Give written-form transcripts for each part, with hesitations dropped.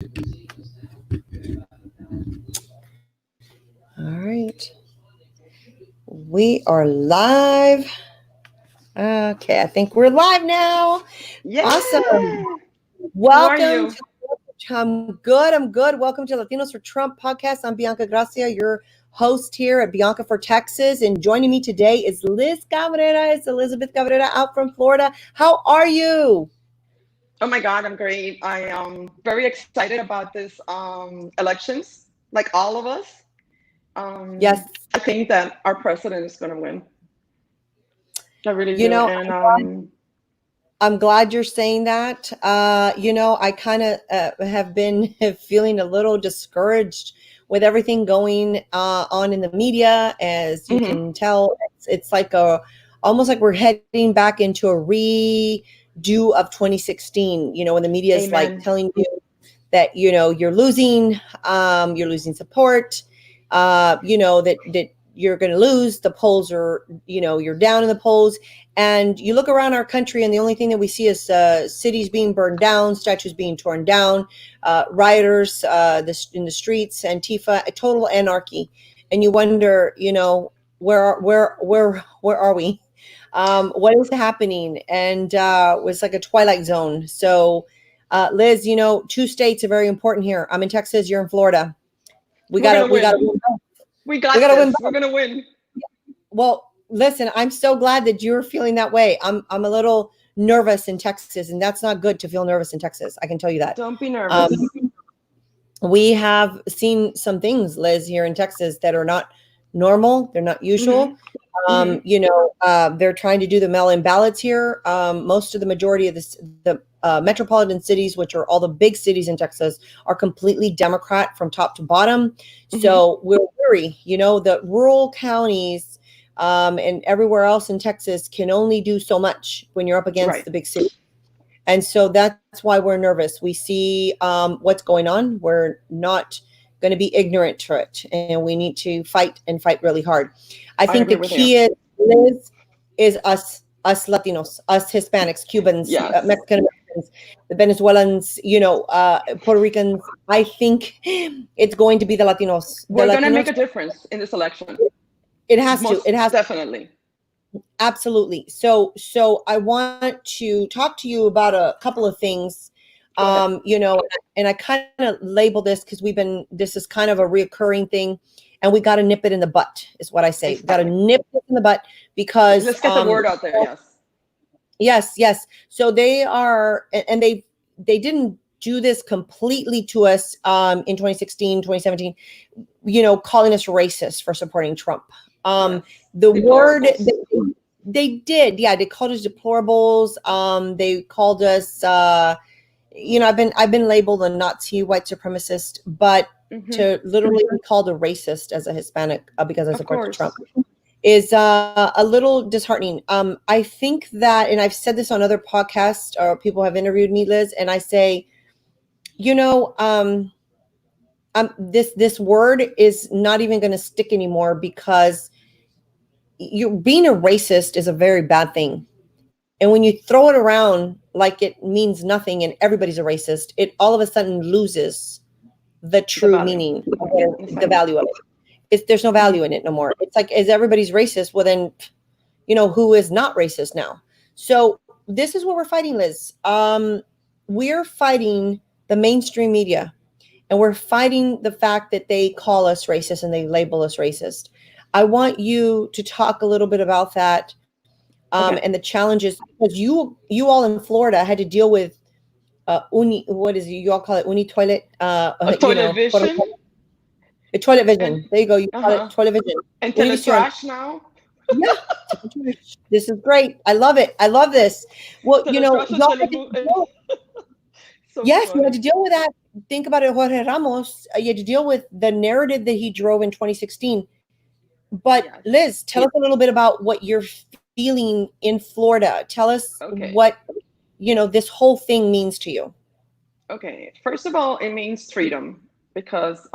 All right. We are live. Okay, I think we're live now. Awesome. Yay! How are Welcome you? to I'm good. I'm good. Welcome to Latinos for Trump podcast. I'm Bianca Gracia, your host here at Bianca for Texas. And joining me today is Liz Cabrera. It's Elizabeth Cabrera out from Florida. How are you? Oh my God, I'm great. I am very excited about this elections, like all of us. Yes. I think that our president is going to win. I really You do. know, And I'm glad you're saying that. I kind of have been feeling a little discouraged with everything going on in the media. As you mhm. can tell, it's like almost like we're heading back into a redo of 2016. When the media is like Amen. telling you that you're losing support, that you're going to lose. The polls are, you're down in the polls, and you look around our country, and the only thing that we see is cities being burned down, statues being torn down, rioters in the streets, Antifa, a total anarchy. And you wonder, where are we? What is happening? And it was like a twilight zone. So, Liz, two states are very important here. I'm in Texas. You're in Florida. We We're gotta, going to we gotta win. win both. We We got gotta win this. We're both. going to win. Well, listen, I'm so glad that you're feeling that way. I'm a little nervous in Texas, and that's not good to feel nervous in Texas. I can tell you that. Don't be Um, nervous. we have seen some things, Liz, here in Texas that are not normal. They're not usual. Hmm. Hmm. They're trying to do the mail-in ballots here. Most of the majority of the metropolitan cities, which are all the big cities in Texas, are completely Democrat from top to bottom. Hmm. So we're worried. The rural counties and everywhere else in Texas can only do so much when you're up against Right. the big city. And so that's why we're nervous. We see what's going on. We're not going to be ignorant to it, and we need to fight and fight really hard. I I think the agree with you. key is us Latinos, us Hispanics, Cubans, Yes. Mexican Americans, the Venezuelans, Puerto Ricans. I think it's going to be the Latinos. The We're going to make Latinos. a difference in this election. It has to. Most It has. definitely. Absolutely. So I want to talk to you about a couple of things. Go ahead. And I kind of label this because this is kind of a reoccurring thing, and we got to nip it in the butt, is what I say. We got to Exactly. nip it in the butt because Let's get the word out there. Yes. yes. So they are, and they didn't do this completely to us in 2016, 2017, calling us racist for supporting Trump. Yes. The word Deplorables. they did, yeah, they called us deplorables. They called us, I've been labeled a Nazi white supremacist, but Hmm. to literally be called a racist as a Hispanic because I Of support Trump course. is a little disheartening. I think that, and I've said this on other podcasts or people have interviewed me, Liz, and I say, you know, this word is not even going to stick anymore because you being a racist is a very bad thing. And when you throw it around like it means nothing and everybody's a racist, it all of a sudden loses the The true value. meaning, the Exactly. value of it. There's no Hmm. value in it no more. It's like, is everybody's racist? Well, then, who is not racist now? So this is what we're fighting, Liz. We're fighting the mainstream media, and we're fighting the fact that they call us racist and they label us racist. I want you to talk a little bit about that and Okay. the challenges, because you all in Florida had to deal with what is it? You all call it uni toilet, A toilet quote vision unquote, a toilet and vision. There you go. You call it uh-huh. toilet vision. And Univision. teletrash now. Yeah. This is great. I love it. I love this. Well, Teletrash and y'all had to telebu deal, so yes, you had to funny. deal with that. Think about it, Jorge Ramos. You had to deal with the narrative that he drove in 2016. But Yes. Liz, tell us a little bit about what you're feeling in Florida. Tell us what, Okay. this whole thing means to you. Okay. First of all, it means freedom because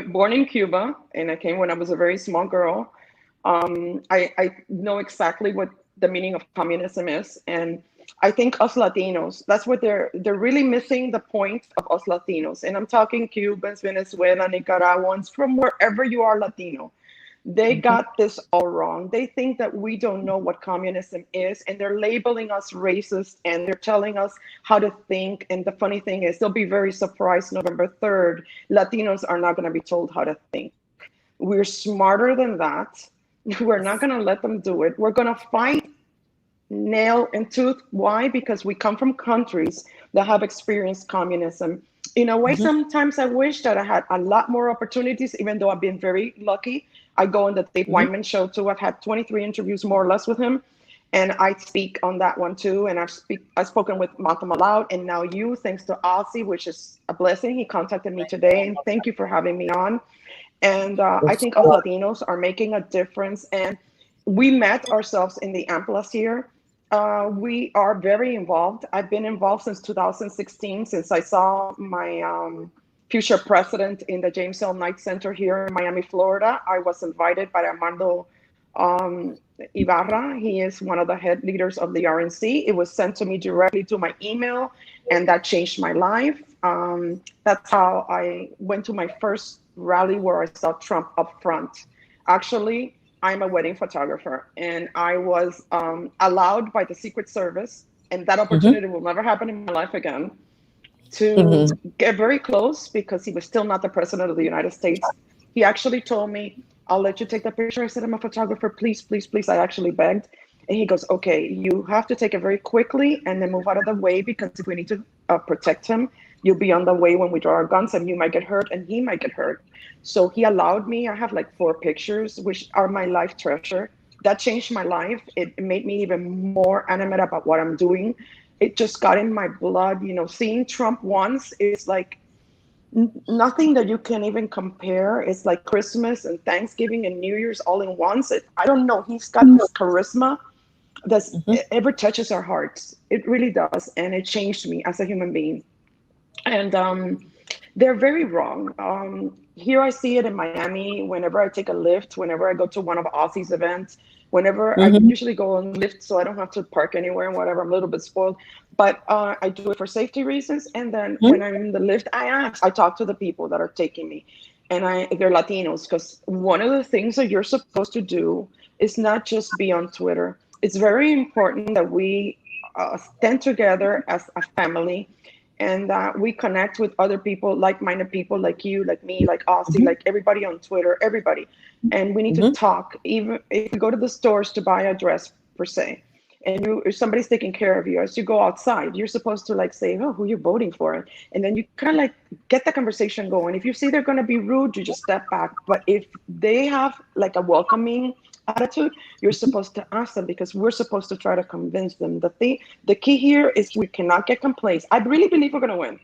born in Cuba and I came when I was a very small girl. I know exactly what the meaning of communism is. And I think us Latinos, that's what they're really missing the point of us Latinos. And I'm talking Cubans, Venezuela, Nicaraguans, from wherever you are Latino. They Mhm. got this all wrong. They think that we don't know what communism is, and they're labeling us racist, and they're telling us how to think. And the funny thing is, they'll be very surprised November 3rd. Latinos are not going to be told how to think. We're smarter than that. We're not Yes. going to let them do it. We're going to fight nail and tooth. Why? Because we come from countries that have experienced communism. In a way, Mhm. sometimes I wish that I had a lot more opportunities, even though I've been very lucky. I go on the Dave Mhm. Wyman show too. I've had 23 interviews more or less with him. And I speak on that one too. And I've spoken with Malcolm Aloud and now you, thanks to Ozzy, which is a blessing. He contacted me today and thank you for having me on. And I think us Latinos are making a difference. And we met ourselves in the AMP last year. We are very involved. I've been involved since 2016, since I saw my future president in the James L. Knight Center here in Miami, Florida. I was invited by Armando um, Ibarra. He is one of the head leaders of the RNC. It was sent to me directly to my email, and that changed my life. That's how I went to my first rally where I saw Trump up front. Actually, I'm a wedding photographer, and I was allowed by the Secret Service, and that Mhm. opportunity will never happen in my life again, to Mhm. get very close because he was still not the president of the United States. He actually told me, I'll let you take the picture. I said, I'm a photographer. Please, please, please. I actually begged. And he goes, okay, you have to take it very quickly and then move out of the way because if we need to protect him, you'll be on the way when we draw our guns and you might get hurt and he might get hurt. So he allowed me. I have like 4 pictures, which are my life treasure. That changed my life. It made me even more animate about what I'm doing. It just got in my blood. You know, seeing Trump once is like nothing that you can even compare. It's like Christmas and Thanksgiving and New Year's all in once. I don't know. He's got this charisma that Mhm. ever touches our hearts. It really does. And it changed me as a human being. And they're very wrong. Here I see it in Miami. Whenever I take a lift, whenever I go to one of Aussie's events, whenever I Mhm. usually go on Lyft, so I don't have to park anywhere and whatever. I'm a little bit spoiled, but I do it for safety reasons. And then Mhm. when I'm in the lift, I talk to the people that are taking me, and they're Latinos because one of the things that you're supposed to do is not just be on Twitter. It's very important that we stand together as a family and we connect with other people, like-minded people like you, like me, like Aussie, Mhm. like everybody on Twitter, everybody. And we need to Mhm. talk, even if we go to the stores to buy a dress per se, and if somebody's taking care of you, as you go outside, you're supposed to like say, oh, who you're voting for. And then you kind of like get the conversation going. If you see they're going to be rude, you just step back. But if they have like a welcoming attitude, you're supposed to ask them because we're supposed to try to convince them. The key here is we cannot get complacent. I really believe we're going to win,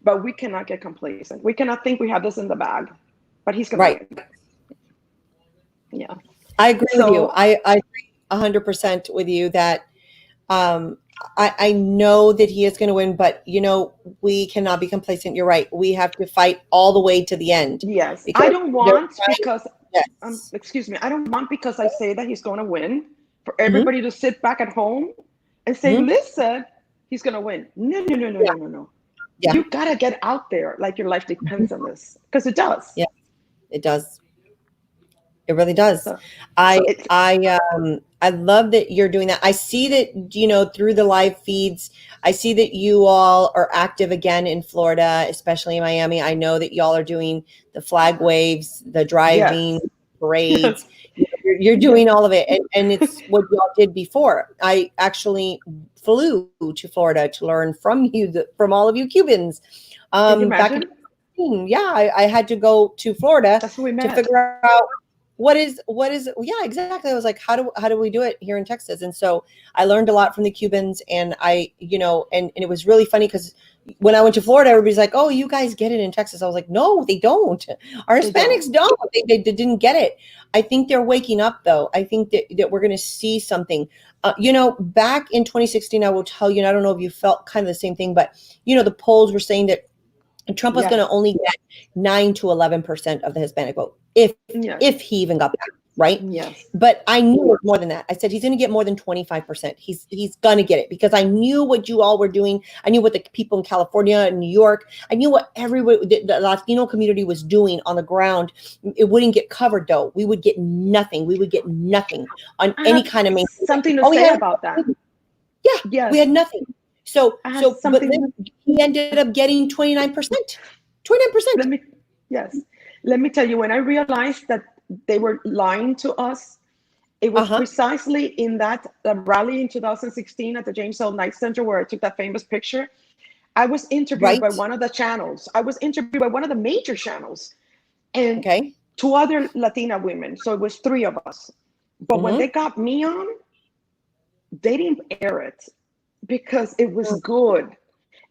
but we cannot get complacent. We cannot think we have this in the bag, but he's going to Right. win. Yeah. I agree with you. So I agree 100% with you that um, I know that he is going to win, but we cannot be complacent. You're right. We have to fight all the way to the end yes, I because don't they're want trying. because Yes. excuse me, I don't want because I say that he's going to win for Hmm. everybody to sit back at home and say, Hmm. Liz said he's going to win. No, no, no, no, Yeah. no, no, no. Yeah. You got to get out there like your life depends on this because it does. Yeah. It does. It really does. So I it's I love that you're doing that. I see that through the live feeds. I see that you all are active again in Florida, especially in Miami. I know that y'all are doing the flag waves, the driving yes, parades. yes, You're yes. doing all of it, and it's what y'all did before. I actually flew to Florida to learn from you, from all of you Cubans, Can you back in imagine? 2016. Yeah, I had to go to Florida That's who we to met. figure out what is yeah, exactly. I was like, how do we do it here in Texas? And so I learned a lot from the Cubans, and and it was really funny because when I went to Florida, everybody's like, oh, you guys get it in Texas. I was like, no, they don't. Our They don't. Hispanics don't. They didn't get it. I think they're waking up, though. I think that we're going to see something. Back in 2016, I will tell you, and I don't know if you felt kind of the same thing, but the polls were saying that Trump was going to Yes. only get 9 to 11% of the Hispanic vote. if Yes. if he even got back, right? Yes. But I knew it was more than that. I said he's going to get more than 25%. He's going to get it because I knew what you all were doing. I knew what the people in California and New York. I knew what the Latino community was doing on the ground. It wouldn't get covered though. We would get nothing. We would get nothing on any kind of mainstream. Something to say about that. Yeah, yes. we had nothing. So but then he ended up getting 29%. 29%. Let me tell you, when I realized that they were lying to us, it was precisely in that rally in 2016 at the James L. Knight Center where I took that famous picture. I was interviewed by one of the channels. I was interviewed by one of the major channels and two other Latina women. So it was 3 of us. But when they got me on, they didn't air it because it was good.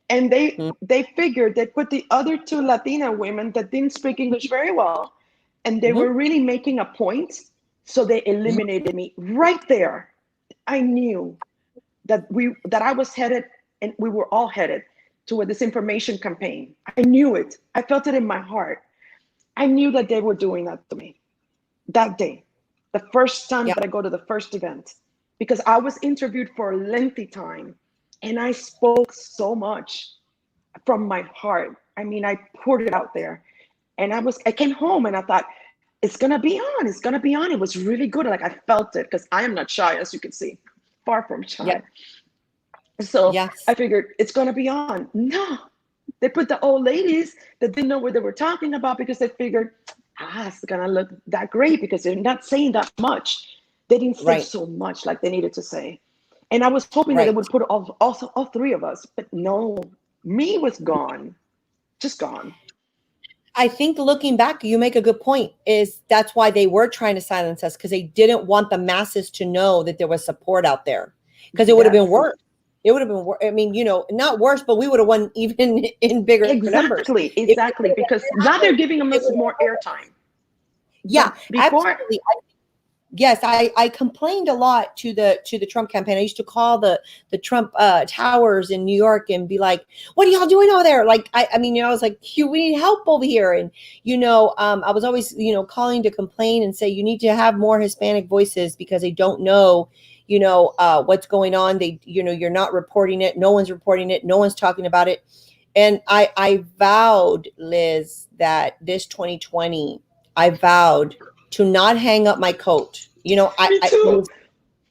And they figured they put the other 2 Latina women that didn't speak English very well, and they were really making a point. So they eliminated me right there. I knew that I was headed, and we were all headed to a disinformation campaign. I knew it. I felt it in my heart. I knew that they were doing that to me that day, the first time that I go to the first event, because I was interviewed for a lengthy time. And I spoke so much from my heart. I mean, I poured it out there. And I came home and I thought, it's going to be on. It's going to be on. It was really good. Like, I felt it because I am not shy, as you can see, far from shy. So I figured it's going to be on. No, they put the old ladies that didn't know what they were talking about because they figured, it's going to look that great because they're not saying that much. They didn't say so much like they needed to say. And I was hoping that they would put all 3 of us, but no, me was gone, just gone. I think looking back, you make a good point. That's why they were trying to silence us, because they didn't want the masses to know that there was support out there, because it would have been worse. It would have been worse. I mean, not worse, but we would have won even in bigger numbers. Exactly, because now they're giving us more airtime. Yeah, absolutely. Yes, I complained a lot to the Trump campaign. I used to call the Trump towers in New York and be like, "What are y'all doing over there?" Like, I mean, I was like, we need help over here. And I was always calling to complain and say you need to have more Hispanic voices because they don't know what's going on. They you're not reporting it. No one's reporting it. No one's talking about it. And I vowed, Liz, that this 2020, I vowed to not hang up my coat. You know what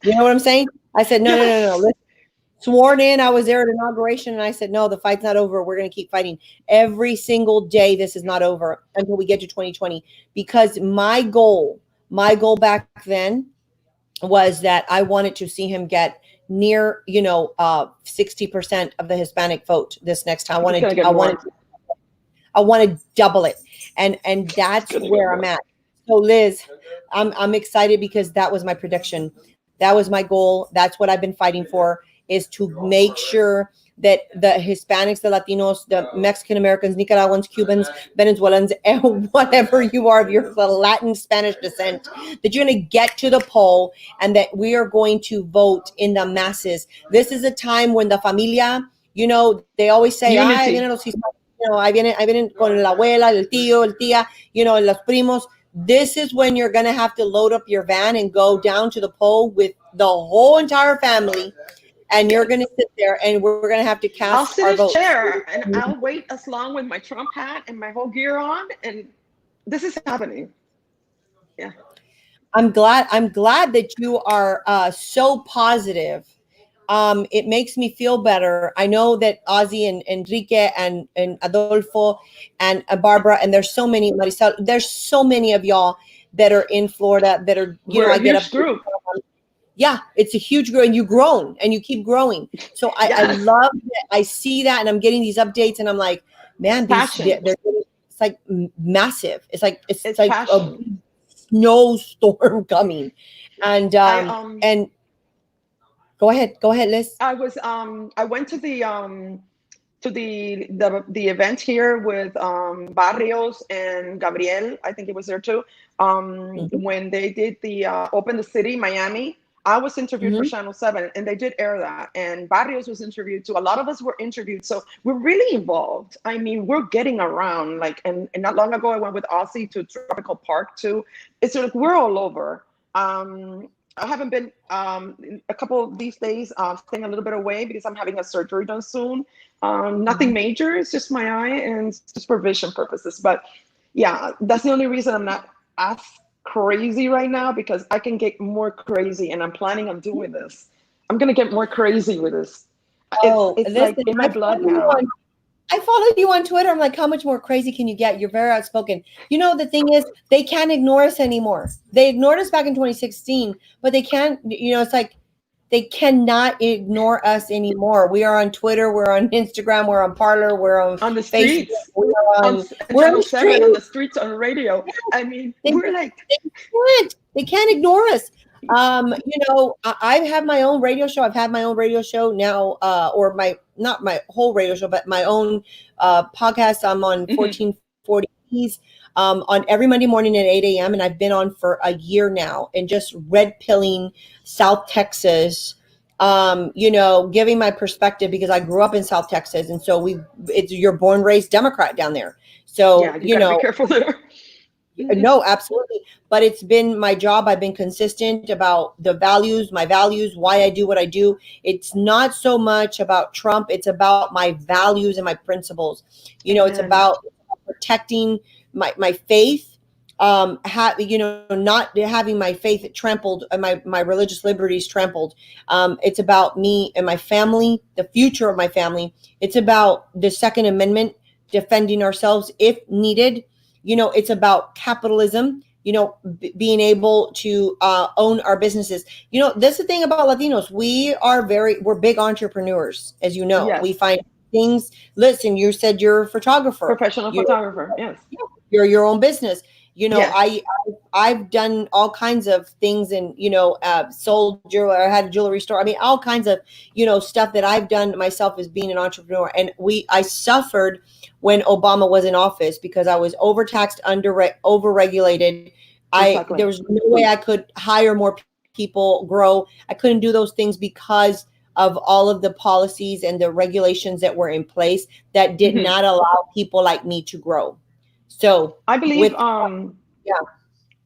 I'm saying? I said, no. Listen, sworn in. I was there at inauguration and I said, no, the fight's not over. We're going to keep fighting every single day. This is not over until we get to 2020, because my goal back then was that I wanted to see him get near, 60% of the Hispanic vote this next time. I want to double it. And that's where I'm at. So Liz, I'm excited because that was my prediction. That was my goal. That's what I've been fighting for, is to make sure that the Hispanics, the Latinos, the Mexican Americans, Nicaraguans, Cubans, Venezuelans, and whatever you are, if you're of Latin Spanish descent, that you're going to get to the poll and that we are going to vote in the masses. This is a time when the familia, they always say, ahí vienen los hispanos, ahí vienen con la abuela, el tío, el tía, los primos. This is when you're going to have to load up your van and go down to the poll with the whole entire family. And you're going to sit there and we're going to have to cast our votes. I'll sit in a chair and I'll wait as long with my Trump hat and my whole gear on. And this is happening. Yeah. I'm glad that you are so positive. It makes me feel better. I know that Ozzy and Enrique and Adolfo and Barbara, and there's so many, Marisol, there's so many of y'all that are in Florida that are, I get up group. Yeah, it's a huge group, and you've grown and you keep growing. So I love that. I see that, and I'm getting these updates, and I'm like, man, it's like massive. It's like a snowstorm coming, and go ahead, Liz. I went to the event here with Barrios and Gabriel. I think it was there too. When they did the Open the City Miami. I was interviewed for Mhm. Channel 7, and they did air that. And Barrios was interviewed too. A lot of us were interviewed. So we're really involved. I mean, we're getting around. Like, and not long ago, I went with Aussie to Tropical Park too. It's like we're all over. I haven't been in a couple of these days, staying a little bit away because I'm having a surgery done soon. Nothing major. It's just my eye and it's just for vision purposes. But yeah, that's the only reason I'm not as crazy right now, because I can get more crazy, and I'm planning on doing this. I'm gonna get more crazy with this. Oh, It's like listen, in my blood now. I follow you on Twitter. I'm like, how much more crazy can you get? You're very outspoken. You know, the thing is, they can't ignore us anymore. They ignored us back in 2016, but they can't, it's like they cannot ignore us anymore. We are on Twitter, we're on Instagram, we're on Parler, we're on On the Facebook, streets, on we're on Channel the 7, on street. the streets, on radio. I mean, They, we're like, they can't ignore us. I have my own radio show. I've had my own radio show now, or not my whole radio show, but my own podcast. I'm on 1440s on every Monday morning at 8 a.m. And I've been on for a year now, and just red pilling South Texas, giving my perspective, because I grew up in South Texas. And so you're born, raised Democrat down there. So, yeah, you gotta be careful there. No, absolutely. But it's been my job. I've been consistent about my values, why I do what I do. It's not so much about Trump. It's about my values and my principles. It's about protecting my faith, not having my faith trampled, my religious liberties trampled. It's about me and my family, the future of my family. It's about the Second Amendment, defending ourselves if needed. It's about capitalism, being able to own our businesses. That's the thing about Latinos. We're big entrepreneurs, as you know. Yes. We find things. Listen, you said you're a photographer. Professional photographer, yes. You're your own business. Yes. I've done all kinds of things, and sold jewelry. I had a jewelry store. I mean, all kinds of stuff that I've done myself as being an entrepreneur. And I suffered when Obama was in office because I was overtaxed, overregulated. Exactly. There was no way I could hire more people, grow. I couldn't do those things because of all of the policies and the regulations that were in place that did not allow people like me to grow. So I believe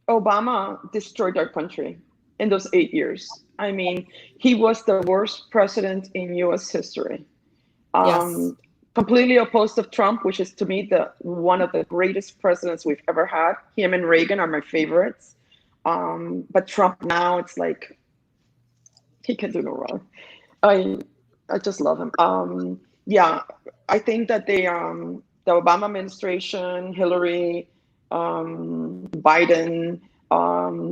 Obama destroyed our country in those 8 years. I mean, he was the worst president in U.S. history. Yes. Completely opposed to Trump, which is to me one of the greatest presidents we've ever had. Him and Reagan are my favorites. But Trump now, it's like he can do no wrong. I just love him. I think that the Obama administration, Hillary, Biden,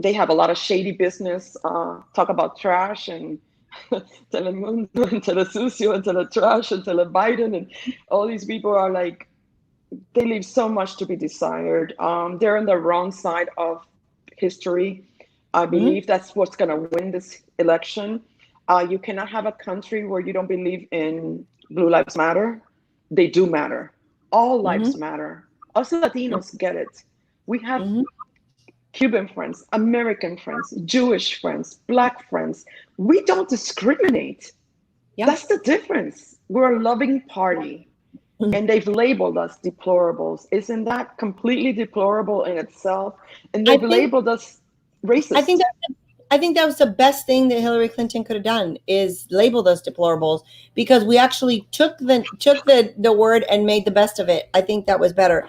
they have a lot of shady business. Talk about trash and Telemundo and Telesucio and Teletrash and Telebiden, and all these people are like, they leave so much to be desired. They're on the wrong side of history. I believe that's what's going to win this election. You cannot have a country where you don't believe in Blue Lives Matter. They do matter. All lives matter. Us Latinos get it. We have Cuban friends, American friends, Jewish friends, Black friends. We don't discriminate. Yeah. That's the difference. We're a loving party. And they've labeled us deplorables. Isn't that completely deplorable in itself? And they've labeled us racist. I think that was the best thing that Hillary Clinton could have done, is labeled us deplorables, because we actually took the word and made the best of it. I think that was better.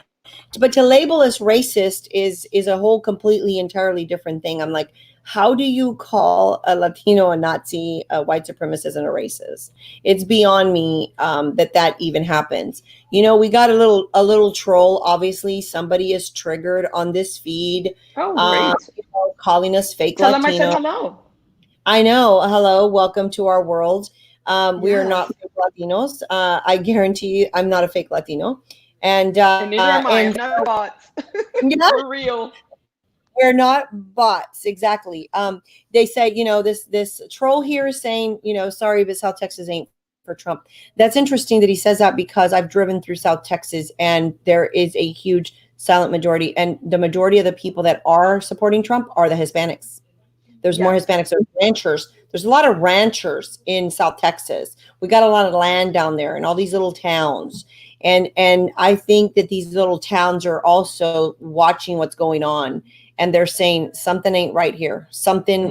But to label us racist is a whole completely entirely different thing. I'm like, how do you call a Latino a Nazi, a white supremacist, and a racist? It's beyond me that even happens. We got a little troll. Obviously, somebody is triggered on this feed. Oh, great. Calling us fake Tell Latino. them I said hello. I know. Hello. Welcome to our world. We are not fake Latinos. I guarantee you I'm not a fake Latino. And neither am I. I'm not bots. We're real. We're not bots. Exactly. They said, this troll here is saying, sorry, but South Texas ain't for Trump. That's interesting that he says that, because I've driven through South Texas and there is a huge silent majority. And the majority of the people that are supporting Trump are the Hispanics. There's more Yes. Hispanics. There's ranchers. There's a lot of ranchers in South Texas. We got a lot of land down there and all these little towns. And I think that these little towns are also watching what's going on, and they're saying something ain't right here. Something,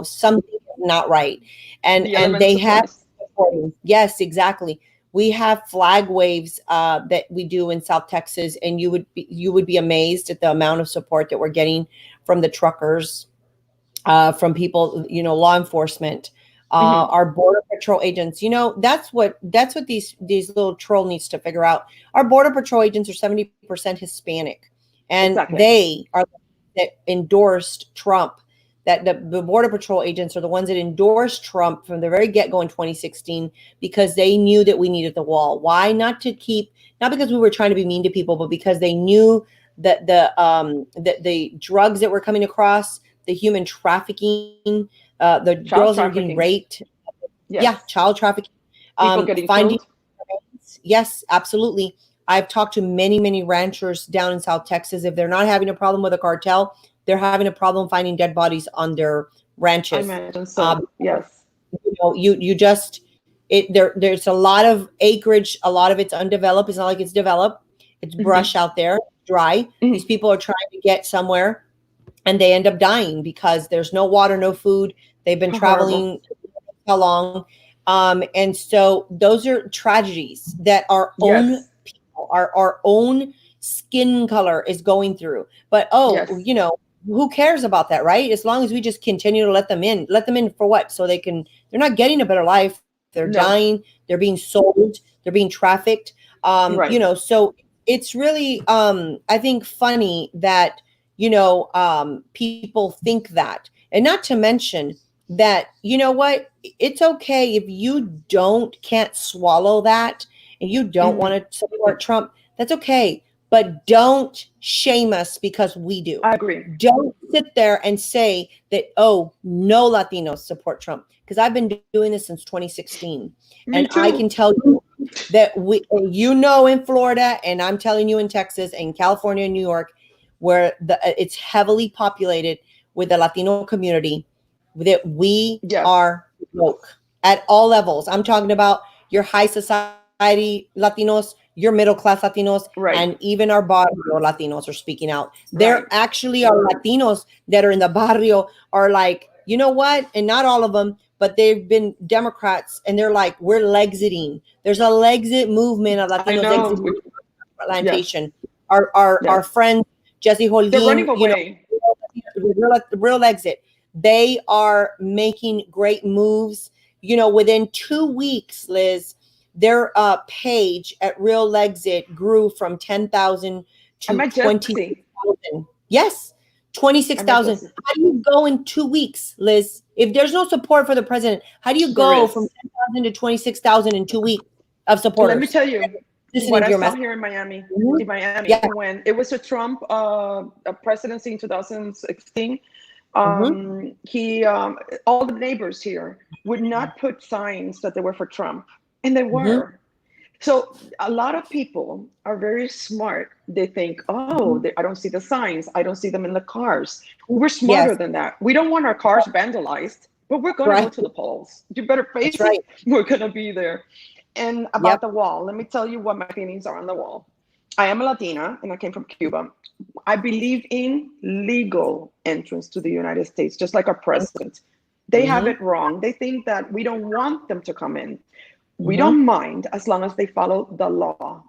something not right. The And they elements of have voice. supporting. Yes, exactly. We have flag waves that we do in South Texas, and you would be amazed at the amount of support that we're getting from the truckers, from people, law enforcement, Mhm. our border patrol agents. That's what these little troll needs to figure out. Our border patrol agents are 70% Hispanic, and Exactly. they are that endorsed Trump. That the border patrol agents are the ones that endorsed Trump from the very get-go in 2016, because they knew that we needed the wall. Why? Not because we were trying to be mean to people, but because they knew that the drugs that were coming across, the human trafficking, the Child girls that were getting trafficking. raped, Yes. child trafficking, People getting finding, killed. yes, absolutely. I've talked to many ranchers down in South Texas. If they're not having a problem with a cartel, they're having a problem finding dead bodies on their I ranches. imagine so. Yes. You just there's a lot of acreage, a lot of it's undeveloped. It's not like it's developed. It's Hmm. brush out there, dry. These Hmm. people are trying to get somewhere, and they end up dying because there's no water, no food. They've been Horrible. traveling how long? And so those are tragedies that our own Yes. people, our own skin color is going through. But Yes. who cares about that, right? As long as we just continue to let them in. Let them in for what? So they're not getting a better life. They're No. dying, they're being sold, they're being trafficked. Right. So it's really I think funny that people think that. And not to mention that, you know what, it's okay if you can't swallow that, and you don't Hmm. want to support Trump. That's okay, but don't shame us because we do. I agree. Don't sit there and say that, oh, no Latinos support Trump, because I've been doing this since 2016, Me and I can too. tell you that in Florida, and I'm telling you in Texas and California and New York, where it's heavily populated with the Latino community, that we Yes. are woke at all levels. I'm talking about your high society Latinos, your middle class Latinos, Right. and even our barrio Latinos are speaking out. Right. There actually are Latinos that are in the barrio are like, you know what? And not all of them, but they've been Democrats, and they're like, we're lexiting. There's a Lexit movement of I Latinos know. exiting Yes. plantation. Our Yes. friend Jesse They're running Holguin, away. real exit. They are making great moves. Within 2 weeks, Liz, their page at Real Exit grew from 10,000 I to met Jesse. 26,000. Yes, I met 26,000. Jesse. How do you go in 2 weeks, Liz? If there's no support for the president, how do you There go from is. 10,000 to 26,000 in 2 weeks of Let me supporters tell you listening what to I your saw message? here in Miami. Mhm. In Miami, Yeah. when it was a Trump presidency in 2016, Hmm. he all the neighbors here would not put signs that they were for Trump, and they Hmm. were. So a lot of people are very smart. They think, oh, I don't see the signs. I don't see them in the cars. We're smarter Yes. than that. We don't want our cars vandalized, but we're going to go Right. to the polls. You better That's face it. right. We're going to be there. And about Yep. the wall, let me tell you what my feelings are on the wall. I am a Latina and I came from Cuba. I believe in legal entrance to the United States, just like our president. They have Hmm. it wrong. They think that we don't want them to come in. We Hmm. don't mind as long as they follow the law.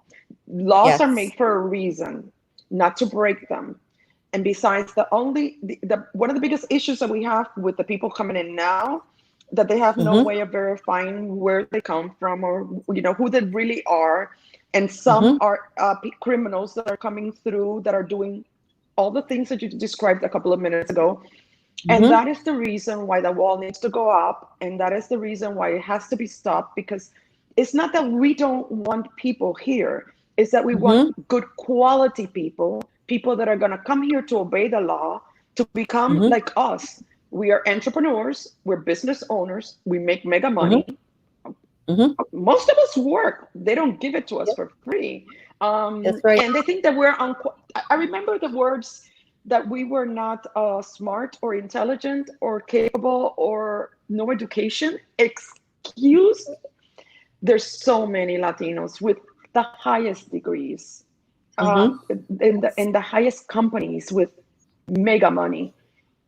Laws are Yes. made for a reason, not to break them. And besides, one of the biggest issues that we have with the people coming in now, that they have no Hmm. way of verifying where they come from, or who they really are. And some Hmm. are criminals that are coming through that are doing all the things that you described a couple of minutes ago. And Hmm. that is the reason why the wall needs to go up. And that is the reason why it has to be stopped, because it's not that we don't want people here. It's that we want Hmm. good quality people, people that are going to come here to obey the law, to become Hmm. like us. We are entrepreneurs, we're business owners, we make mega Hmm. money. Hmm. Most of us work, they don't give it to us Yep. for free. That's right. And they think that we're on. I remember the words. that we were not smart or intelligent or capable or no education. Excuse. There's so many Latinos with the highest degrees, Mm-hmm. in the highest companies with mega money.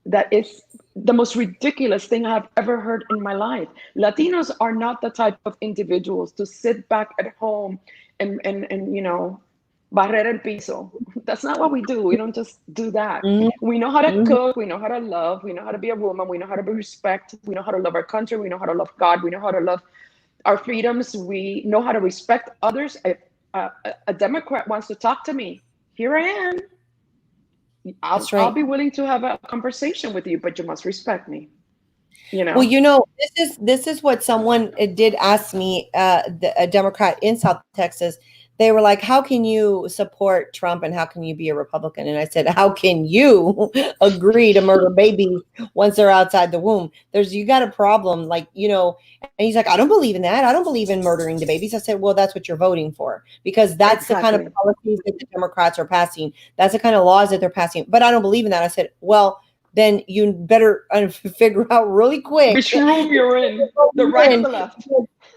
That is the most ridiculous thing I've ever heard in my life. Latinos are not the type of individuals to sit back at home and barrer el piso. That's not what we do. We don't just do that. We know how to Mm-hmm. cook. We know how to love. We know how to be a woman. We know how to be respect. We know how to love our country. We know how to love God. We know how to love our freedoms. We know how to respect others. If a Democrat wants to talk to me, here I am. I'll, That's I'll right. be willing to have a conversation with you, but you must respect me. You Well, know, this is what someone did ask me, a Democrat in South Texas. They were like, "How can you support Trump and how can you be a Republican?" And I said, "How can you agree to murder babies once they're outside the womb? You got a problem, like And he's like, "I don't believe in that. I don't believe in murdering the babies." I said, "Well, that's what you're voting for because that's the kind of exactly. policies that the Democrats are passing. That's the kind of laws that they're passing." But I don't believe in that. I said, "Well, then you better figure out really quick Which room you're in, the right or the left.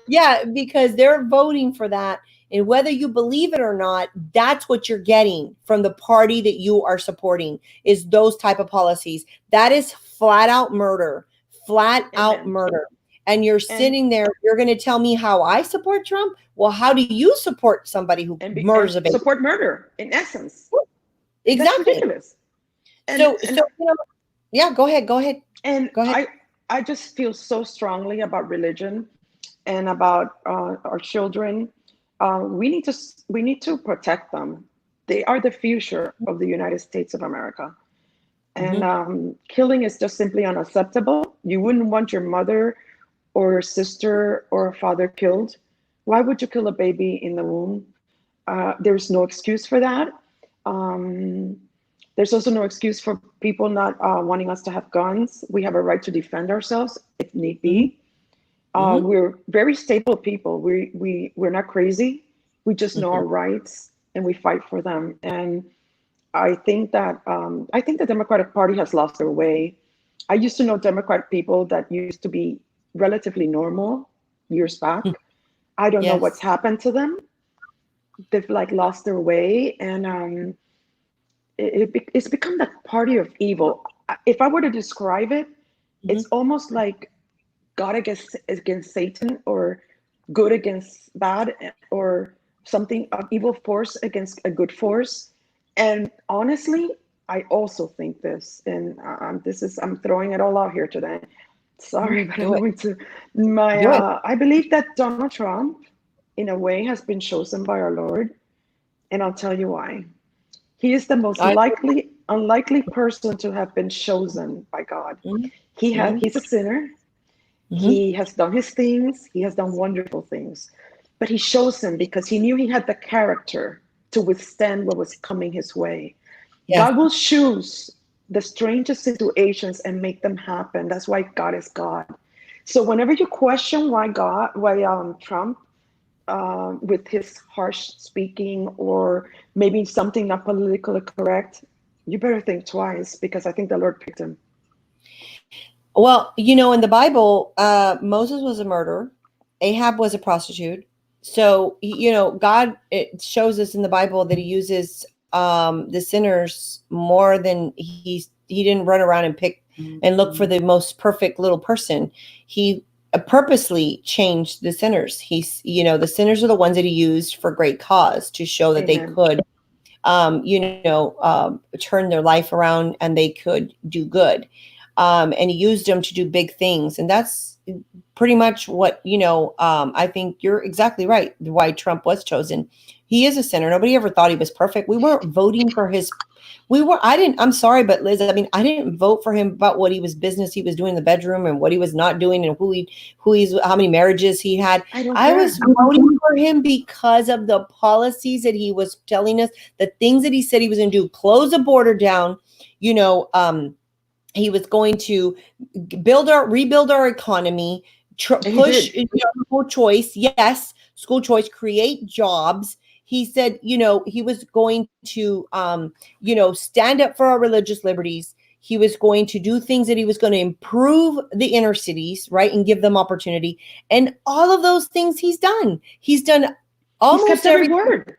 yeah, because they're voting for that. And whether you believe it or not, that's what you're getting from the party that you are supporting is those type of policies. That is flat out murder, flat out Amen. murder. And you're And sitting there, you're going to tell me how I support Trump? Well, how do you support somebody who and murders a baby? support murder in essence. That's Exactly. ridiculous. And So, and yeah, go ahead. Go ahead. and Go ahead. I just feel so strongly about religion and about our children. We need to protect them. They are the future of the United States of America. And Mm-hmm. killing is just simply unacceptable. You wouldn't want your mother or your sister or father killed. Why would you kill a baby in the womb? There's no excuse for that. Um, there's also no excuse for people not wanting us to have guns. We have a right to defend ourselves if need Mm-hmm. be. Mm-hmm. We're very stable people. We're not crazy. We just know Mm-hmm. our rights and we fight for them. And I think the Democratic Party has lost their way. I used to know Democratic people that used to be relatively normal years back. I don't know what's Yes. happened to them. They've like lost their way, and it's become the party of evil. If I were to describe it, Mm-hmm. it's almost like God against Satan, or good against bad, or something, an evil force against a good force. And honestly, I also think this, and I'm throwing it all out here today. Sorry, but I'm Do it. going to my. Do it. I believe that Donald Trump, in a way, has been chosen by our Lord, and I'll tell you why. He is the most I unlikely person to have been chosen by God. Mhm, He's a sinner. mhm. He has done his things. He has done wonderful things, but he chose him because he knew he had the character to withstand what was coming his way. Yes. God will choose the strangest situations and make them happen. That's why God is God. So whenever you question why Trump, with his harsh speaking or maybe something not politically correct, you better think twice because I think the Lord picked him. Well, in the Bible, Moses was a murderer. Ahab was a prostitute. So, God, it shows us in the Bible that he uses the sinners more than he didn't run around and pick and look for the most perfect little person. He purposely changed the sinners. The sinners are the ones that he used for great cause to show that they Amen. could, turn their life around and they could do good. And he used them to do big things. And that's pretty much what, I think you're exactly right. Why Trump was chosen. He is a sinner. Nobody ever thought he was perfect. We weren't voting for I'm sorry, but Liz, I mean, I didn't vote for him about what business he was doing in the bedroom and what he was not doing and how many marriages he had. I don't I was care. voting for him because of the policies that he was telling us, the things that he said he was going to do, close the border down, he was going to rebuild our economy, And he push did. school choice. Yes, school choice, create jobs. He said, he was going to, stand up for our religious liberties. He was going to do things that he was going to improve the inner cities, right, and give them opportunity. And all of those things he's done. He's done almost kept every word.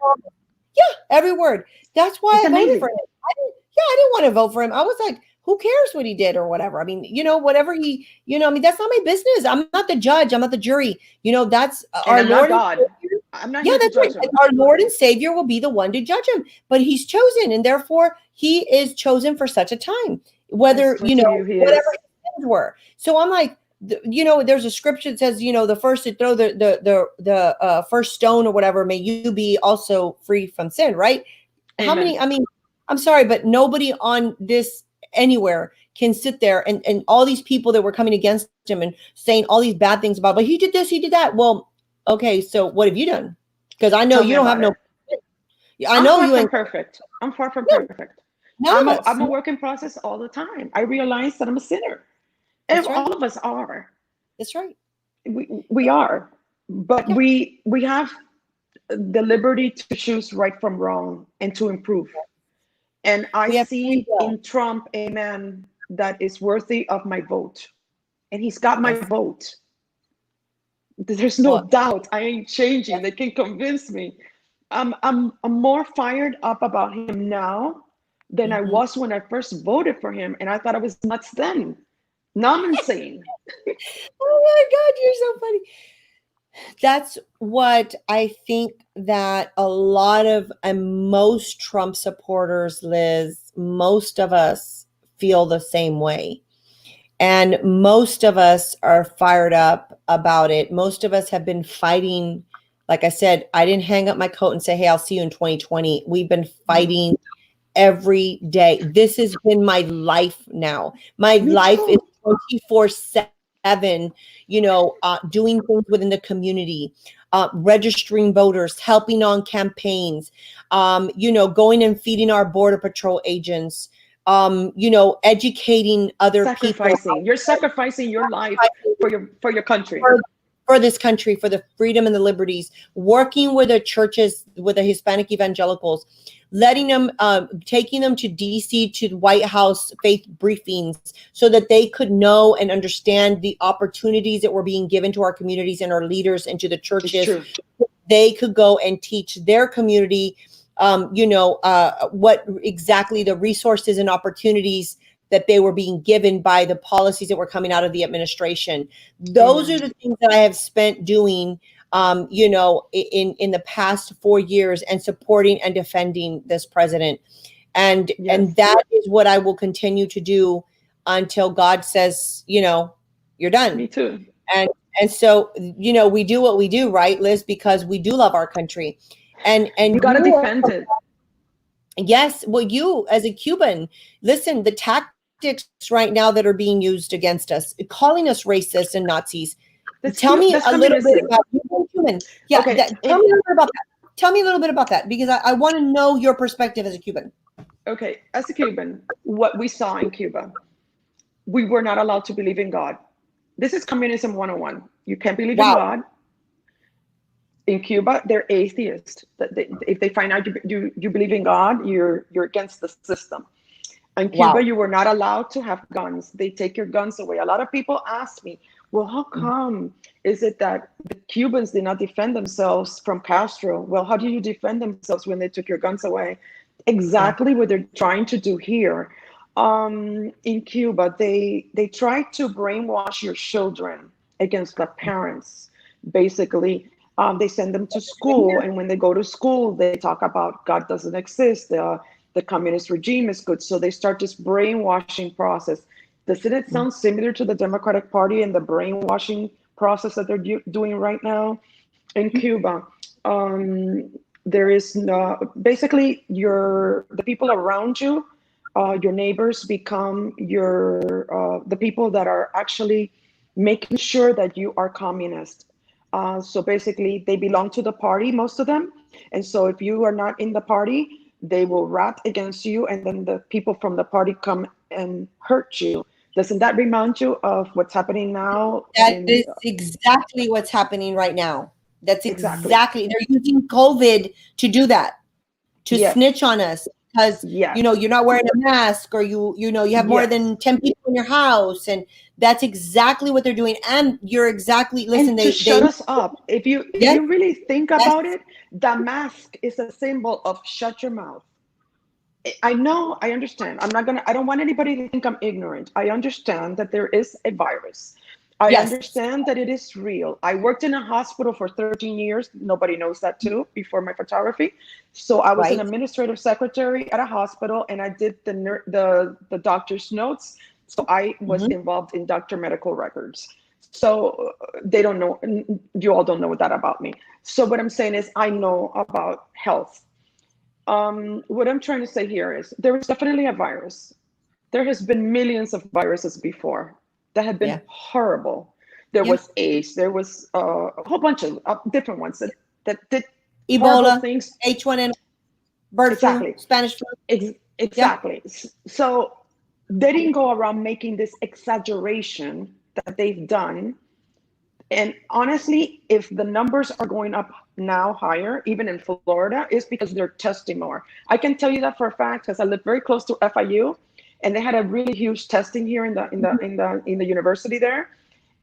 Yeah, every word. That's why I voted for him. I didn't want to vote for him. I was like, who cares what he did or whatever? I mean, whatever he, that's not my business. I'm not the judge. I'm not the jury. That's our Lord. God. I'm not here to judge him. Our Lord and Savior will be the one to judge him. But he's chosen, and therefore he is chosen for such a time. Whether, whatever his sins were. So I'm like, there's a scripture that says, the first to throw the first stone or whatever, may you be also free from sin, right? Amen. How many, I mean, I'm sorry, but nobody on this anywhere can sit there and all these people that were coming against him and saying all these bad things about, but he did this, he did that. Well, okay, so what have you done? Because I know you don't have no. I know you ain't perfect. I'm far from perfect. I'm a work in process all the time. I realize that I'm a sinner. And all of us are. That's right. We are. But we have the liberty to choose right from wrong and to improve. And I see in Trump a man that is worthy of my vote. And he's got my vote. There's no doubt. I ain't changing. They can convince me. I'm more fired up about him now than I was when I first voted for him. And I thought I was nuts then. Now I'm insane. Oh my God, you're so funny. That's what I think that a lot of and most Trump supporters, Liz, most of us feel the same way. And most of us are fired up about it. Most of us have been fighting. Like I said, I didn't hang up my coat and say, hey, I'll see you in 2020. We've been fighting every day. This has been my life now. My life is 24/7, doing things within the community, registering voters, helping on campaigns, going and feeding our Border Patrol agents, educating other people. You're sacrificing your life for your country. For this country, for the freedom and the liberties, working with the churches, with the Hispanic evangelicals, letting them, taking them to DC, to the White House faith briefings so that they could know and understand the opportunities that were being given to our communities and our leaders and to the churches. They could go and teach their community, what exactly the resources and opportunities that they were being given by the policies that were coming out of the administration. Those are the things that I have spent doing, in the past 4 years and supporting and defending this president. And that is what I will continue to do until God says, you're done. Me too. And so, we do what we do, right, Liz, because we do love our country. And you got to defend it. Yes. Well, you as a Cuban, listen, the tactics right now that are being used against us, calling us racist and Nazis. Tell me a little bit about you, Cuban. Yeah. Okay. Tell me a little bit about that. Tell me a little bit about that, because I want to know your perspective as a Cuban. Okay. As a Cuban, what we saw in Cuba, we were not allowed to believe in God. This is communism 101. You can't believe in God. In Cuba, they're atheists. If they find out you believe in God, you're against the system. In Cuba, you were not allowed to have guns. They take your guns away. A lot of people ask me, well, how come is it that the Cubans did not defend themselves from Castro? Well, how do you defend themselves when they took your guns away? Exactly what they're trying to do here. In Cuba, they try to brainwash your children against the parents, basically. They send them to school, and when they go to school, they talk about God doesn't exist. The communist regime is good. So they start this brainwashing process. Doesn't it sound similar to the Democratic Party and the brainwashing process that they're doing right now in Cuba? There is basically the people around you, your neighbors become the people that are actually making sure that you are communist. So basically, they belong to the party, most of them. And so if you are not in the party, they will rat against you, and then the people from the party come and hurt you. Doesn't that remind you of what's happening now? That is exactly what's happening right now. That's Exactly. exactly. They're using COVID to do that, to Yes. snitch on us because Yes. you're not wearing a mask, or you have more Yes. than 10 people in your house, and that's exactly what they're doing. And you're exactly, listen, And to they shut us up. If yes, you really think yes, about it, the mask is a symbol of shut your mouth. I know, I understand. I don't want anybody to think I'm ignorant. I understand that there is a virus. I yes, understand that it is real. I worked in a hospital for 13 years. Nobody knows that too before my photography. So I was an right. administrative secretary at a hospital, and I did the doctor's notes. So I was Mhm. involved in doctor medical records. So they don't know, you all don't know that about me. So what I'm saying is I know about health. What I'm trying to say here is there is definitely a virus. There has been millions of viruses before that have been Yeah, horrible. There yeah. was AIDS. There was a whole bunch of different ones that did horrible Ebola, things. H1N1, bird flu, Exactly. Spanish flu. Yeah. Exactly. So they didn't go around making this exaggeration that they've done. And honestly, if the numbers are going up now higher, even in Florida, it's because they're testing more. I can tell you that for a fact because I live very close to FIU, and they had a really huge testing here in the university there,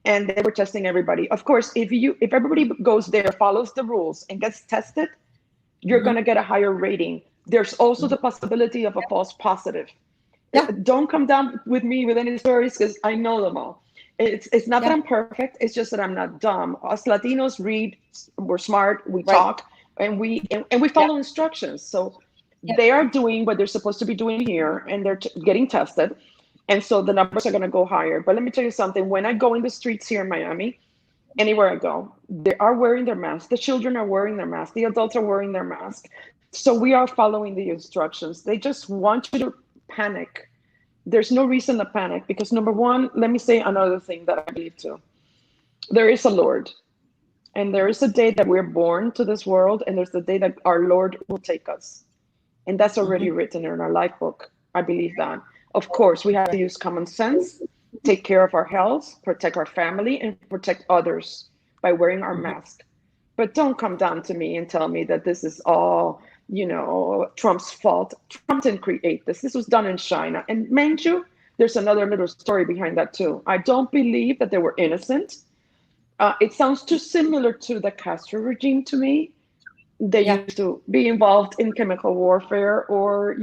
and they were testing everybody. Of course, if everybody goes there, follows the rules, and gets tested, you're Hmm. going to get a higher rating. There's also Hmm. the possibility of a false positive. Yeah, Don't come down with me with any stories because I know them all. It's not that yeah. I'm perfect. It's just that I'm not dumb. Us Latinos read, we're smart, we Right. talk, and we Yeah, follow instructions. So yeah. they are doing what they're supposed to be doing here, and they're getting tested, and so the numbers are going to go higher. But let me tell you something. When I go in the streets here in Miami, anywhere I go, they are wearing their masks. The children are wearing their masks. The adults are wearing their masks. So we are following the instructions. They just want you to panic. There's no reason to panic because number one, let me say another thing that I believe too. There is a Lord, and there is a day that we're born to this world, and there's the day that our Lord will take us. And that's already Hmm. written in our life book. I believe that. Of course, we have to use common sense, take care of our health, protect our family, and protect others by wearing our Hmm. mask. But don't come down to me and tell me that this is all, Trump's fault. Trump didn't create this. This was done in China. And mind you, there's another little story behind that too. I don't believe that they were innocent. It sounds too similar to the Castro regime to me. They Yeah. used to be involved in chemical warfare or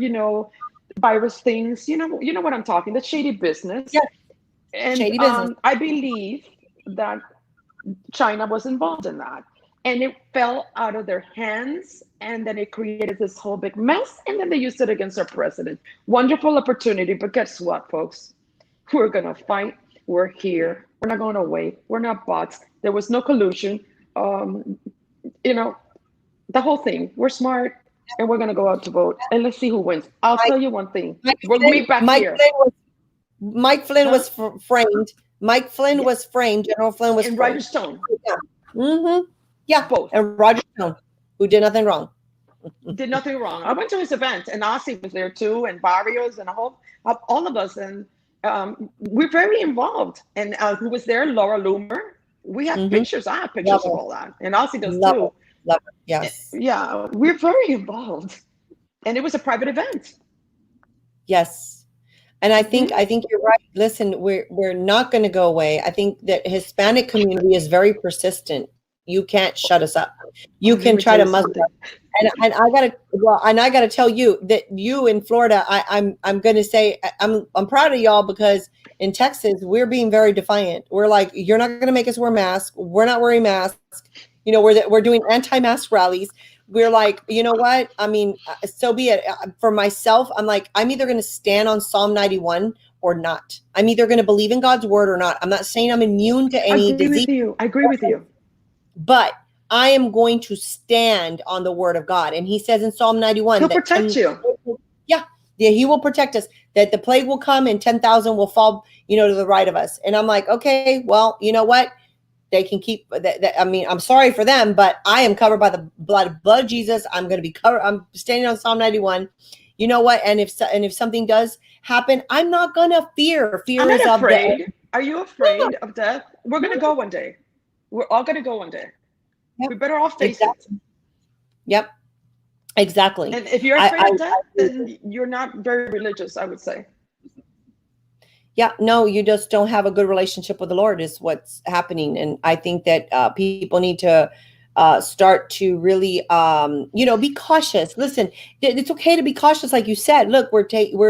virus things. You know what I'm talking, the shady business. Yeah. And Shady business. I believe that China was involved in that, and it fell out of their hands, and then it created this whole big mess, and then they used it against our president. Wonderful opportunity, but guess what, folks? We're gonna fight. We're here. We're not going to wait. We're not bots. There was no collusion. um, you know the whole thing. We're smart, and we're gonna go out to vote, and let's see who wins. I'll Mike, tell you one thing. Mike We'll Flynn, meet back here, Mike Flynn huh? was framed. Mike Flynn Yeah, was framed. General Flynn was and Roger framed. Stone, Yeah. Hmm. Yeah. both And Roger Stone, who did nothing wrong. did nothing wrong. I went to his event, and Ozzy was there too, and Barrios, and all of us, and we're very involved. And who was there? Laura Loomer. We have Hmm. pictures. I have Love pictures of her. all that, and Ozzy does Love her. too. Love her. Yes. Yeah, we're very involved, and it was a private event. Yes. And Hmm. I think you're right. Listen, we're not going to go away. I think that Hispanic community is very persistent. You can't shut us up. You Let can me try tell to you muzzle something. us. And I gotta tell you that you in Florida, I'm gonna say I'm proud of y'all because in Texas we're being very defiant. We're like, you're not gonna make us wear masks. We're not wearing masks. We're doing anti-mask rallies. We're like, you know what? I mean, so be it. For myself, I'm like, I'm either going to stand on Psalm 91 or not. I'm either going to believe in God's word or not. I'm not saying I'm immune to I any agree disease, with you. I agree with you. but I am going to stand on the word of God. And he says in Psalm 91 He'll that protect you. yeah, he will protect us, that the plague will come and 10,000 will fall, to the right of us. And I'm like, okay, well, you know what? They can keep that. I mean, I'm sorry for them, but I am covered by the blood of Jesus. I'm going to be covered. I'm standing on Psalm 91. You know what? And if something does happen, I'm not going to fear. I'm Fear is not of the afraid. Are you afraid of death? We're going to go one day. We're all going to go one day. Yep. We better all face Exactly. it. Yep. Exactly. And if you're afraid of death, then you're not very religious, I would say. Yeah, no, you just don't have a good relationship with the Lord is what's happening. And I think that people need to start to really, be cautious. Listen, it's okay to be cautious. Like you said, look, we're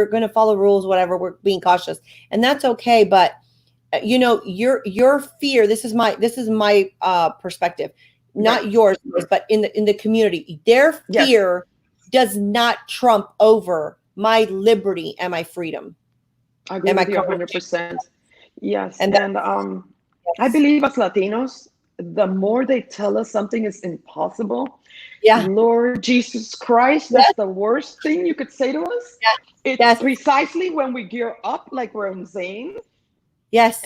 going to follow rules, whatever. We're being cautious, and that's okay. But your fear, this is my perspective, not Right. yours, but in the community, their Yes. fear does not trump over my liberty and my freedom. I agree Am I with you correct? 100%. Yes. And And I yes. believe as Latinos, the more they tell us something is impossible, Yeah. Lord Jesus Christ, Yes. that's the worst thing you could say to us. Yes. It's Yes. precisely when we gear up like we're insane and Yes.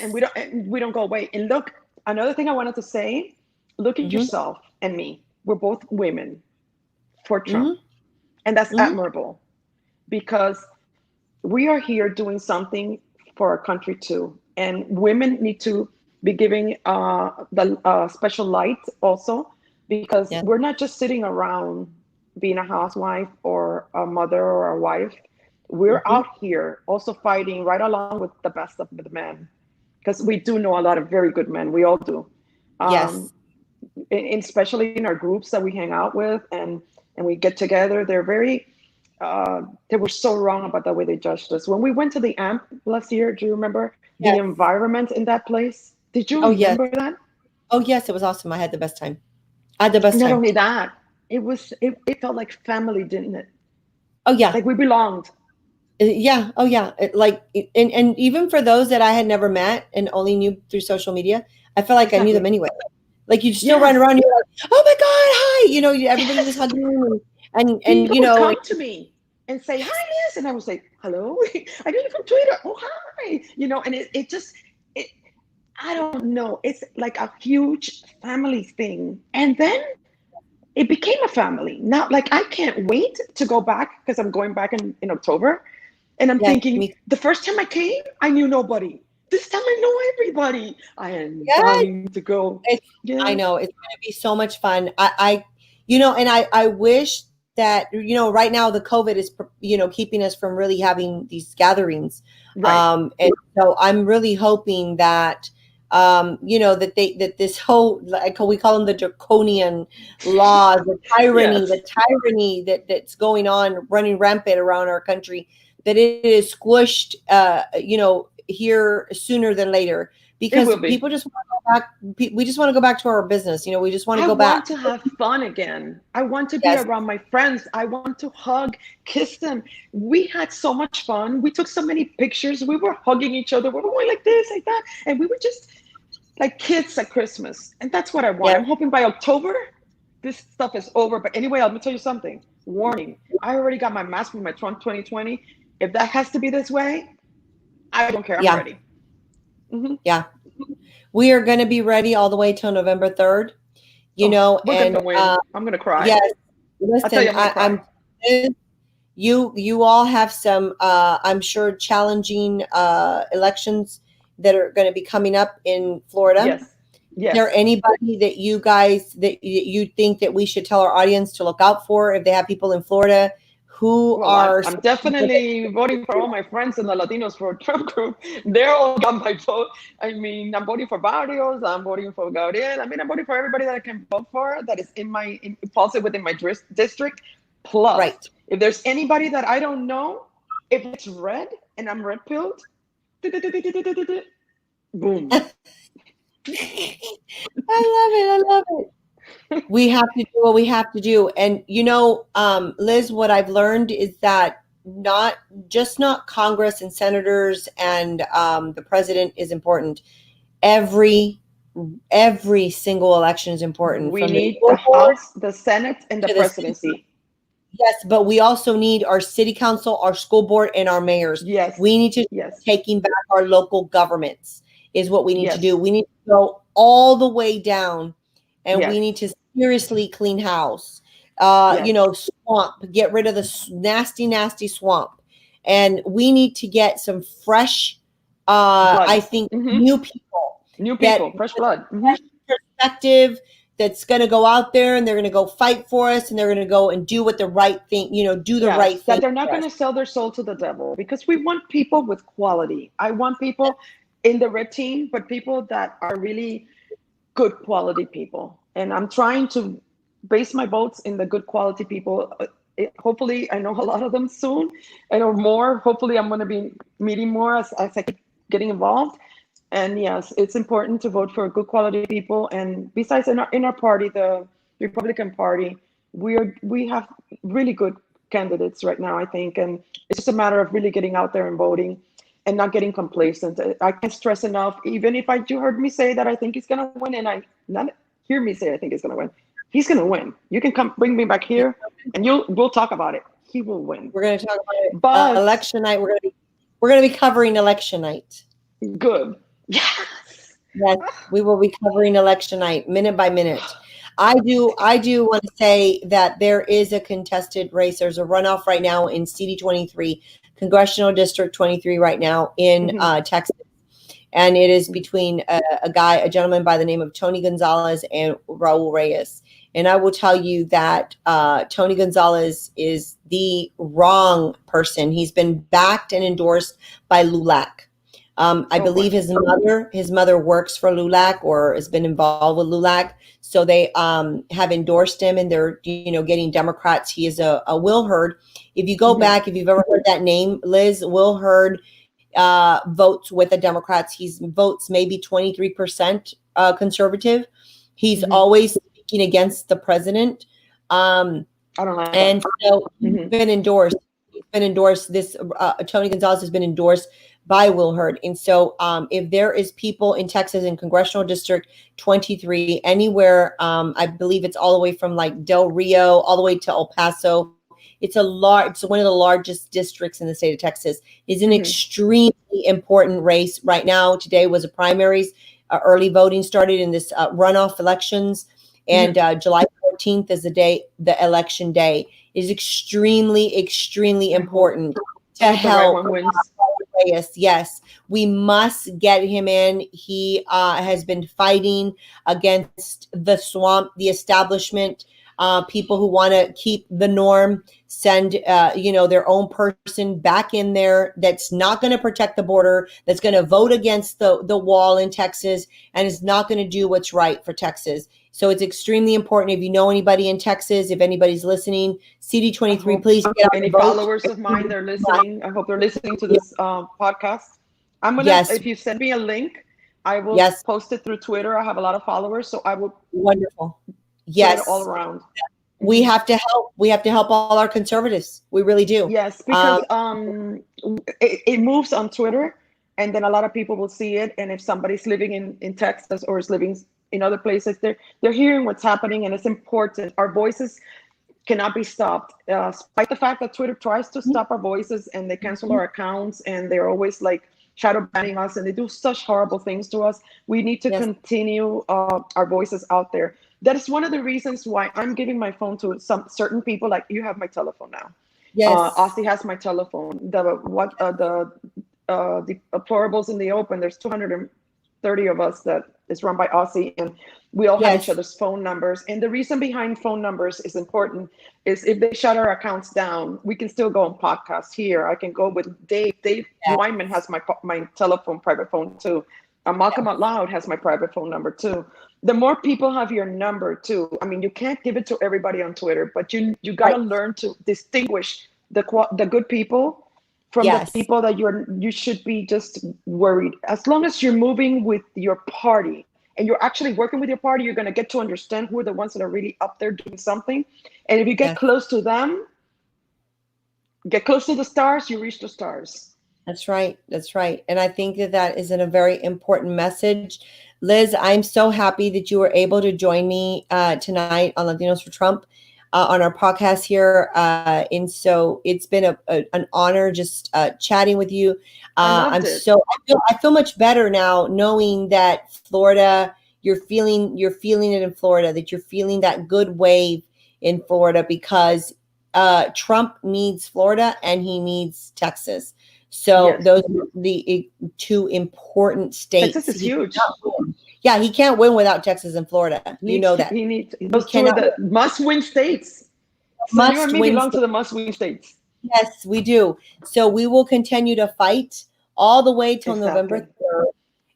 we don't go away. And look, another thing I wanted to say, look at Mm-hmm. yourself and me. We're both women for Trump. Mm-hmm. And that's Mm-hmm. admirable because we are here doing something for our country too. And women need to be giving the special light also because Yes. we're not just sitting around being a housewife or a mother or a wife. We're Mm-hmm. out here also fighting right along with the best of the men because we do know a lot of very good men. We all do. Um, Yes. especially in our groups that we hang out with and we get together. They were so wrong about the way they judged us. When we went to the AMP last year, do you remember the Yes. environment in that place? Did you Oh yes. remember that? Oh yes. It was awesome. I had the best time. I had the best Not time. only that, it felt like family, didn't it? Oh yeah. Like we belonged. Yeah. Oh yeah. And even for those that I had never met and only knew through social media, I felt like I knew them Exactly. anyway. Like you still run Yes. around, you're like, oh my God, hi. Everybody was hugging and People would come to me and say, "Hi, Liz," and I would say, "Hello, I know you from Twitter. Oh, hi." And it just it. I don't know. It's like a huge family thing, and then it became a family. Now, like I can't wait to go back because I'm going back in October, and I'm yes, thinking me. the first time I came, I knew nobody. This time I know everybody. I am Yes. dying to go. It's, I Yeah, know it's going to be so much fun. And I wish that, right now the COVID is, keeping us from really having these gatherings. right. And so I'm really hoping that, that this whole, like we call them the draconian laws, Yes, the tyranny that's going on, running rampant around our country, that it is squished, here sooner than later it because will be. people just want to go back. We just want to go back to our business. We just want to I go want back. to have fun again. I want to be Yes. around my friends. I want to hug, kiss them. We had so much fun. We took so many pictures. We were hugging each other. We were going like this, like that. And we were just like kids at Christmas. And that's what I want. Yes. I'm hoping by October, this stuff is over. But anyway, let me tell you something. Warning. I already got my mask for my Trump 2020. If that has to be this way, I don't care. I'm Yeah. ready. Mm-hmm. Yeah. We are going to be ready all the way till November 3rd, Oh, we're and gonna win. I'm gonna cry. yes, I'll tell you, listen, I'm gonna cry. you all have some, I'm sure, challenging elections that are going to be coming up in Florida. Yes. Is there Yes. anybody that you guys that you think that we should tell our audience to look out for if they have people in Florida who Well, are I'm definitely voting for all my friends in the Latinos for Trump group. They're all got my vote. I mean, I'm voting for Barrios. I'm voting for Gabriel. I mean, I'm voting for everybody that I can vote for that is falls within my district. Plus, right? if there's anybody that I don't know, if it's red and I'm red pilled, boom. I love it. We have to do what we have to do. And Liz, what I've learned is that not Congress and senators and the president is important. Every single election is important, We from the need the school board House, the Senate, and the to the city. presidency. Yes, but we also need our city council, our school board, and our mayors. Yes. We need to Yes. taking back our local governments is what we need to Yes. do. We need to go all the way down, and we Yes. need to seriously clean house. Yes. Swamp, get rid of the nasty swamp, and we need to get some fresh. Blood. I think Mm-hmm. new people New that people, fresh blood. Mm-hmm. fresh perspective that's going to go out there and they're going to go fight for us, and they're going to go and do what the right thing, do the right thing. That they're not going to sell their soul to the devil, because we want people with quality. I want people in the red team, but people that are really good quality people. And I'm trying to base my votes in the good quality people. Hopefully, I know a lot of them soon. I know more. Hopefully, I'm going to be meeting more as I keep getting involved. And yes, it's important to vote for good quality people. And besides, in our party, the Republican Party, we have really good candidates right now, I think. And it's just a matter of really getting out there and voting and not getting complacent. I can't stress enough, even if you heard me say that I think he's going to win, and I not hear me say I think he's going to win. He's going to win. You can come bring me back here and we'll talk about it. He will win. We're going to talk about it. But election night, we're going to be covering election night. Good. Yes. Yes, we will be covering election night minute by minute. I do want to say that there is a contested race. There's a runoff right now in CD 23, Congressional District 23 right now in Texas. And it is between a gentleman by the name of Tony Gonzalez and Raul Reyes. And I will tell you that Tony Gonzalez is the wrong person. He's been backed and endorsed by LULAC. I believe his mother works for LULAC or has been involved with LULAC. So they have endorsed him, and they're, getting Democrats. He is a Will Hurd. If you go back, if you've ever heard that name, Liz, Will Hurd votes with the Democrats. He votes maybe 23% conservative. He's always speaking against the president. I don't like and that. So he's been endorsed. This Tony Gonzalez has been endorsed by Will Hurd. And so if there is people in Texas in Congressional District 23, anywhere, I believe it's all the way from like Del Rio all the way to El Paso. It's one of the largest districts in the state of Texas. It's an extremely important race right now. Today was a primaries. Early voting started in this runoff elections, and July 14th is the election day. It is extremely, extremely important to help. Yes, we must get him in. He has been fighting against the swamp, the establishment, people who want to keep the norm, send their own person back in there that's not going to protect the border, that's going to vote against the wall in Texas, and is not going to do what's right for Texas. So it's extremely important. If you know anybody in Texas, if anybody's listening, CD23, please get out any followers of mine, they're listening. I hope they're listening to this podcast. I'm gonna, if you send me a link, I will post it through Twitter. I have a lot of followers, so I will. Wonderful. Yes, all around. We have to help. We have to help all our conservatives. We really do. Yes, because it moves on Twitter, and then a lot of people will see it. And if somebody's living in Texas or is living in other places, they're hearing what's happening, and it's important. Our voices cannot be stopped, despite the fact that Twitter tries to stop our voices, and they cancel our accounts, and they're always like shadow banning us, and they do such horrible things to us. We need to continue our voices out there. That is one of the reasons why I'm giving my phone to some certain people. Like, you have my telephone now. Yes, Aussie has my telephone. The Deplorables in the Open, there's 230 of us that is run by Aussie, and we all have each other's phone numbers. And the reason behind phone numbers is important is if they shut our accounts down, we can still go on podcasts here. I can go with Dave. Dave Wyman has my telephone, private phone too. Malcolm Out Loud has my private phone number too. The more people have your number too. I mean, you can't give it to everybody on Twitter, but you got to learn to distinguish the good people from the people that you should be just worried. As long as you're moving with your party and you're actually working with your party, you're going to get to understand who are the ones that are really up there doing something. And if you get close to them, get close to the stars, you reach the stars. That's right. That's right. And I think that is a very important message. Liz, I'm so happy that you were able to join me tonight on Latinos for Trump on our podcast here. And so it's been an honor just chatting with you. I feel much better now knowing that Florida, you're feeling it in Florida, that you're feeling that good wave in Florida, because Trump needs Florida and he needs Texas. So those are the two important states. Texas is huge. Yeah, he can't win without Texas and Florida. You know that. He needs those two are the must-win states. So you and me belong to the must-win states. Yes, we do. So we will continue to fight all the way till November 3rd.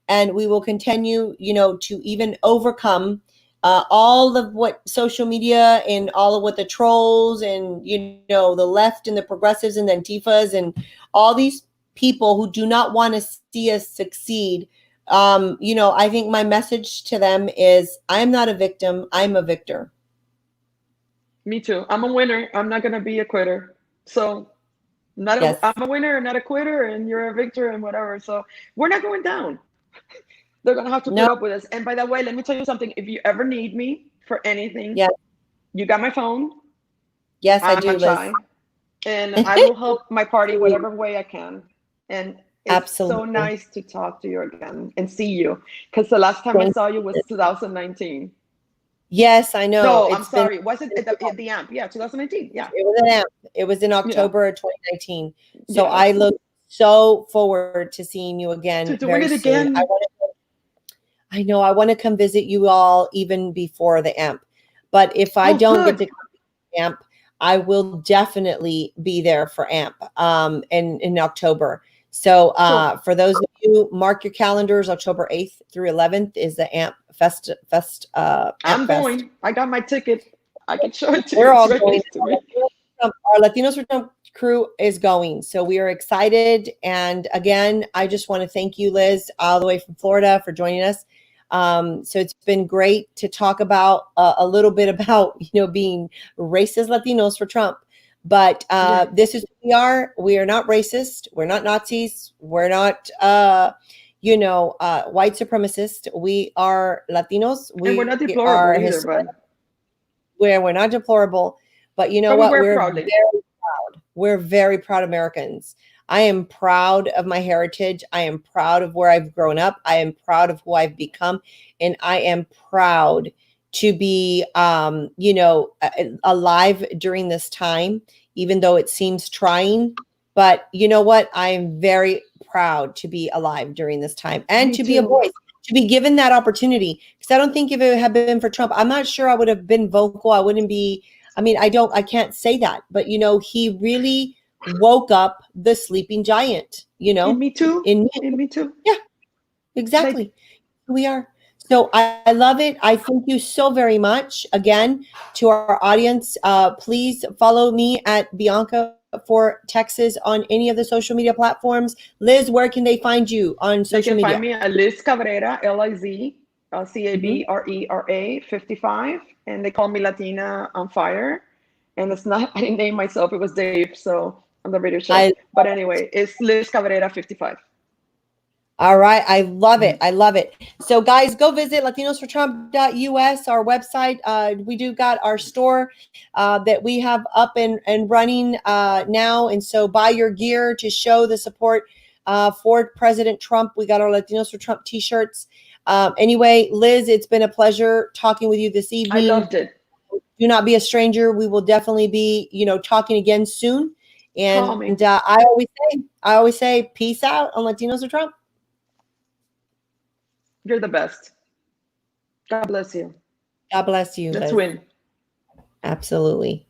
And we will continue, to even overcome all of what social media and all of what the trolls and, the left and the progressives and the Antifas and all these people who do not want to see us succeed. I think my message to them is I am not a victim. I'm a victor. Me too. I'm a winner. I'm not going to be a quitter. So I'm a winner and not a quitter, and you're a victor and whatever. So we're not going down. They're going to have to put up with us. And by the way, let me tell you something. If you ever need me for anything, you got my phone. Yes, I do, Liz. And I will help my party whatever way I can. And it's so nice to talk to you again and see you. Because the last time I saw you was 2019. Yes, I know. No, I'm sorry. Was it at the AMP? Yeah, 2019. Yeah. It was an AMP. It was in October of 2019. So I look so forward to seeing you again. To doing it again. I know. I want to come visit you all even before the AMP. But if I don't get to come to the AMP, I will definitely be there for AMP in October. So for those of you, mark your calendars. October 8th through 11th is the AMP Fest. I'm going. I got my ticket. I can show it to you. We're all going. Our Latinos for Trump crew is going. So we are excited. And again, I just want to thank you, Liz, all the way from Florida for joining us. So it's been great to talk about a little bit about, being racist Latinos for Trump. But this is who we are. We are not racist. We're not Nazis. We're not, white supremacists. We are Latinos. And we're not deplorable either, but we're not deplorable. But you know what? We're very proud. We're very proud Americans. I am proud of my heritage. I am proud of where I've grown up. I am proud of who I've become. And I am proud to be, alive during this time, even though it seems trying. But you know what? I am very proud to be alive during this time and to be a voice, to be given that opportunity. Because I don't think if it had been for Trump, I'm not sure I would have been vocal. I wouldn't be, I can't say that. But, he really woke up the sleeping giant, In me too. In me too. Yeah, exactly. We are. So I love it. I thank you so very much. Again, to our audience, please follow me at Bianca for Texas on any of the social media platforms. Liz, where can they find you on social media? They can find me at Liz Cabrera, Liz Cabrera 55, and they call me Latina on Fire. And it's not, I didn't name myself, it was Dave, so on the radio show. But anyway, it's Liz Cabrera 55. All right. I love it. I love it. So guys, go visit latinosfortrump.us, our website. We do got our store that we have up and running now. And so buy your gear to show the support for President Trump. We got our Latinos for Trump t-shirts. Anyway, Liz, it's been a pleasure talking with you this evening. I loved it. Do not be a stranger. We will definitely be, talking again soon. And I always say, peace out on Latinos for Trump. You're the best. God bless you. God bless you. Let's win. Absolutely.